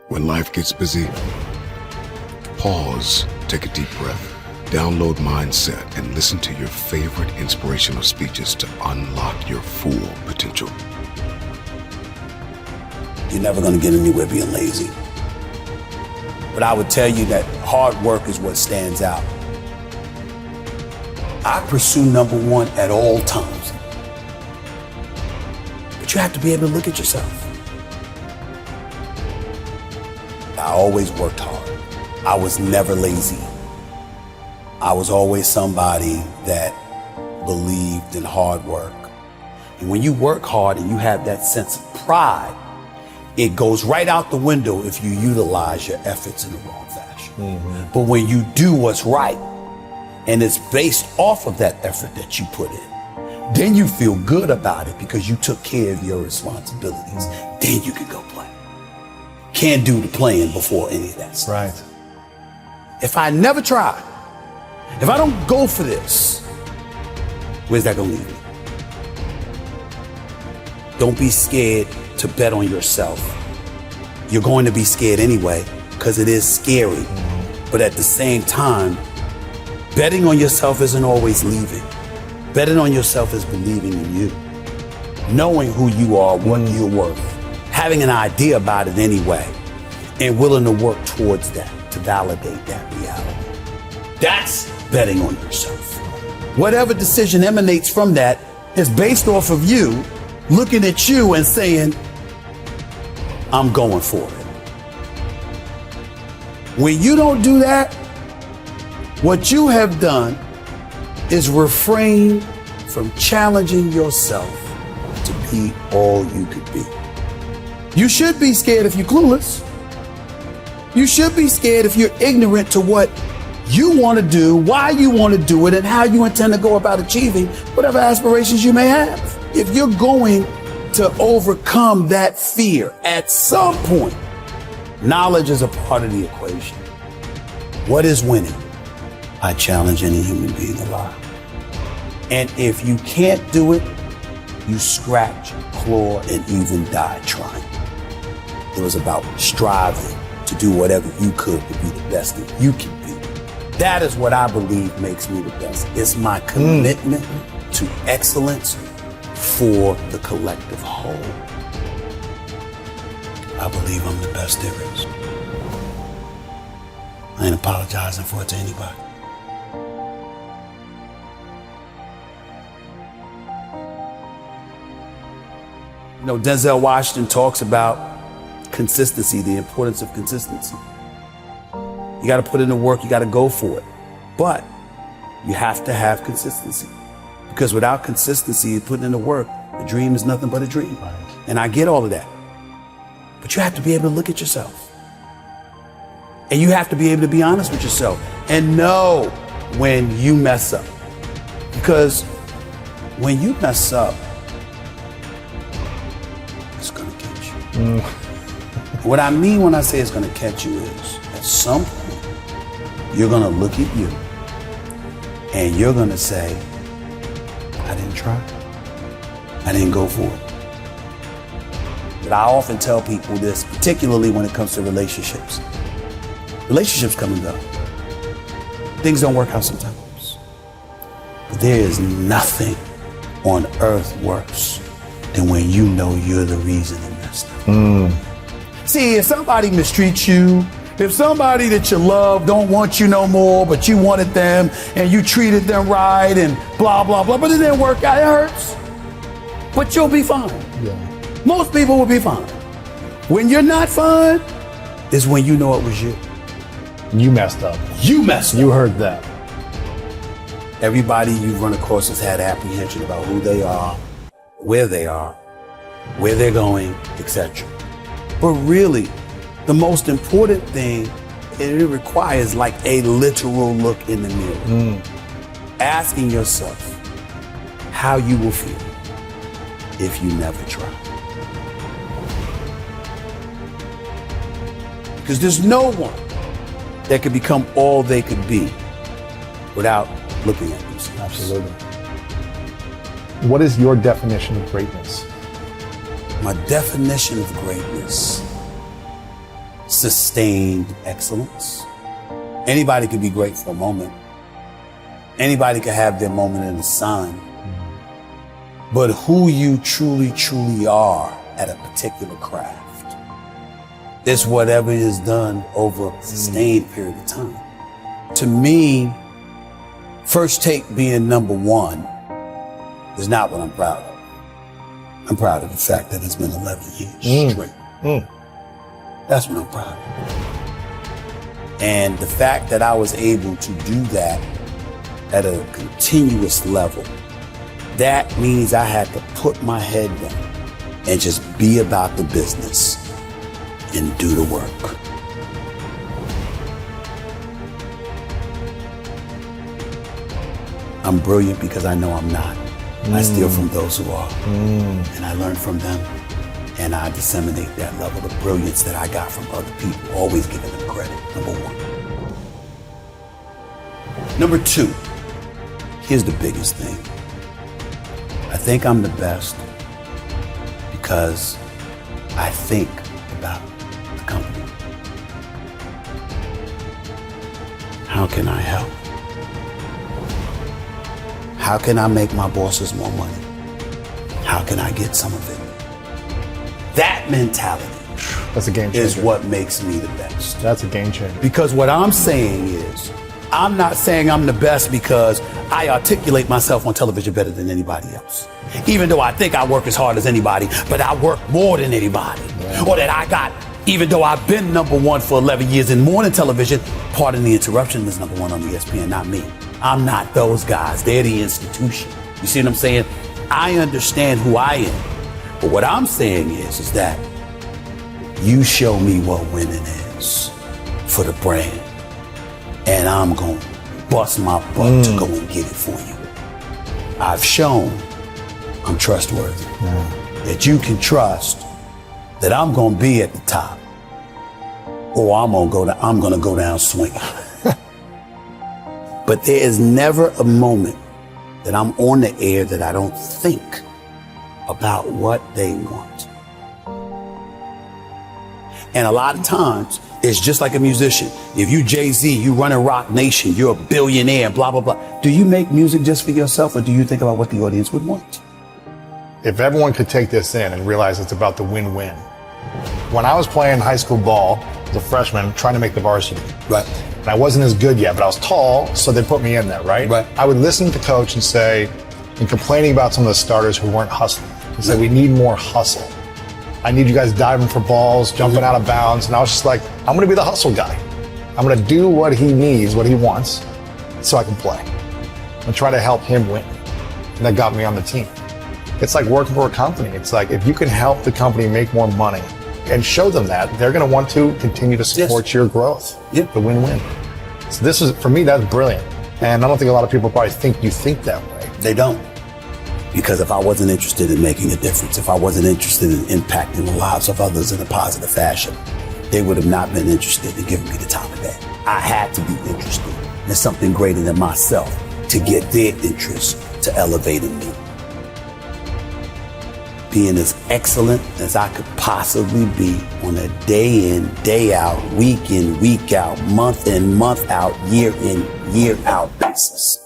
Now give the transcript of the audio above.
When life gets busy, pause, take a deep breath, download Mindset, and listen to your favorite inspirational speeches to unlock your full potential. You're never going to get anywhere being lazy. But I would tell you that hard work is what stands out. I pursue number one at all times. But you have to be able to look at yourself. I always worked hard. I was never lazy. I was always somebody that believed in hard work. And when you work hard and you have that sense of pride, it goes right out the window if you utilize your efforts in the wrong fashion. Mm-hmm. But when you do what's right, and it's based off of that effort that you put in, then you feel good about it because you took care of your responsibilities. Then you can go play. Can't do the playing before any of that stuff. Right. If I never try, if I don't go for this, where's that gonna leave me? Don't be scared to bet on yourself. You're going to be scared anyway, because it is scary. Mm-hmm. But at the same time, betting on yourself isn't always leaving. Betting on yourself is believing in you. Knowing who you are, what you're worth. Having an idea about it anyway. And willing to work towards that, to validate that reality. That's betting on yourself. Whatever decision emanates from that is based off of you looking at you and saying, I'm going for it. When you don't do that, what you have done is refrain from challenging yourself to be all you could be. You should be scared if you're clueless. You should be scared if you're ignorant to what you want to do, why you want to do it, and how you intend to go about achieving whatever aspirations you may have. If you're going to overcome that fear at some point, knowledge is a part of the equation. What is winning? I challenge any human being alive. And if you can't do it, you scratch, claw, and even die trying. It was about striving to do whatever you could to be the best that you can be. That is what I believe makes me the best. It's my commitment to excellence for the collective whole. I believe I'm the best there is. I ain't apologizing for it to anybody. You know, Denzel Washington talks about consistency, the importance of consistency. You got to put in the work, you got to go for it. But you have to have consistency. Because without consistency, putting in the work, the dream is nothing but a dream. Right. And I get all of that. But you have to be able to look at yourself. And you have to be able to be honest with yourself and know when you mess up. Because when you mess up, it's going to catch you. What I mean when I say it's going to catch you is, at some point, you're going to look at you and you're going to say, I didn't try. I didn't go for it. But I often tell people this, particularly when it comes to relationships. Relationships come and go. Things don't work out sometimes. But there is nothing on earth worse than when you know you're the reason it messed up. See, if somebody mistreats you, if somebody that you love don't want you no more, but you wanted them and you treated them right and blah, blah, blah, but it didn't work out, it hurts. But you'll be fine. Yeah. Most people will be fine. When you're not fine is when you know it was you. You messed up. You messed up. You heard that. Everybody you've run across has had apprehension about who they are, where they're going, etc. But really, the most important thing, it requires like a literal look in the mirror. Asking yourself how you will feel if you never try. Because there's no one that could become all they could be without looking at themselves. Absolutely. What is your definition of greatness? My definition of greatness sustained excellence. Anybody could be great for a moment. Anybody could have their moment in the sun. But who you truly, truly are at a particular craft is whatever is done over a sustained period of time. To me, First Take being number one is not what I'm proud of. I'm proud of the fact that it's been 11 years straight. That's what I'm proud of. And the fact that I was able to do that at a continuous level, that means I had to put my head down and just be about the business and do the work. I'm brilliant because I know I'm not. I steal from those who are. And I learn from them. And I disseminate that level of brilliance that I got from other people, always giving them credit, number one. Number two, here's the biggest thing. I think I'm the best because I think about the company. How can I help? How can I make my bosses more money? How can I get some of it? That mentality That's a game changer. is what makes me the best. That's a game changer. Because what I'm saying is, I'm not saying I'm the best because I articulate myself on television better than anybody else. Even though I think I work as hard as anybody, but I work more than anybody. Or that I got, even though I've been number one for 11 years in morning television, pardon the interruption, is number one on ESPN, not me. I'm not those guys. They're the institution. You see what I'm saying? I understand who I am. But what I'm saying is that you show me what winning is for the brand. And I'm going to bust my butt to go and get it for you. I've shown I'm trustworthy. That you can trust that I'm going to be at the top. Or I'm going to go down swinging. But there is never a moment that I'm on the air that I don't think about what they want. And a lot of times, it's just like a musician. If you Jay-Z, you running Rock Nation, you're a billionaire, blah, blah, blah. Do you make music just for yourself or do you think about what the audience would want? If everyone could take this in and realize it's about the win-win. When I was playing high school ball as a freshman, trying to make the varsity. Right. And I wasn't as good yet, but I was tall, so they put me in there, right? Right. I would listen to the coach and say, and complaining about some of the starters who weren't hustling. He said, we need more hustle. I need you guys diving for balls, jumping out of bounds. And I was just like, I'm going to be the hustle guy. I'm going to do what he needs, what he wants, so I can play. And try to help him win. And that got me on the team. It's like working for a company. It's like, if you can help the company make more money and show them that, they're going to want to continue to support your growth. Yep. The win-win. So this is, for me, that's brilliant. And I don't think a lot of people probably think you think that way. They don't. Because if I wasn't interested in making a difference, if I wasn't interested in impacting the lives of others in a positive fashion, they would have not been interested in giving me the time of day. I had to be interested in something greater than myself to get their interest to elevating me. Being as excellent as I could possibly be on a day in, day out, week in, week out, month in, month out, year in, year out basis.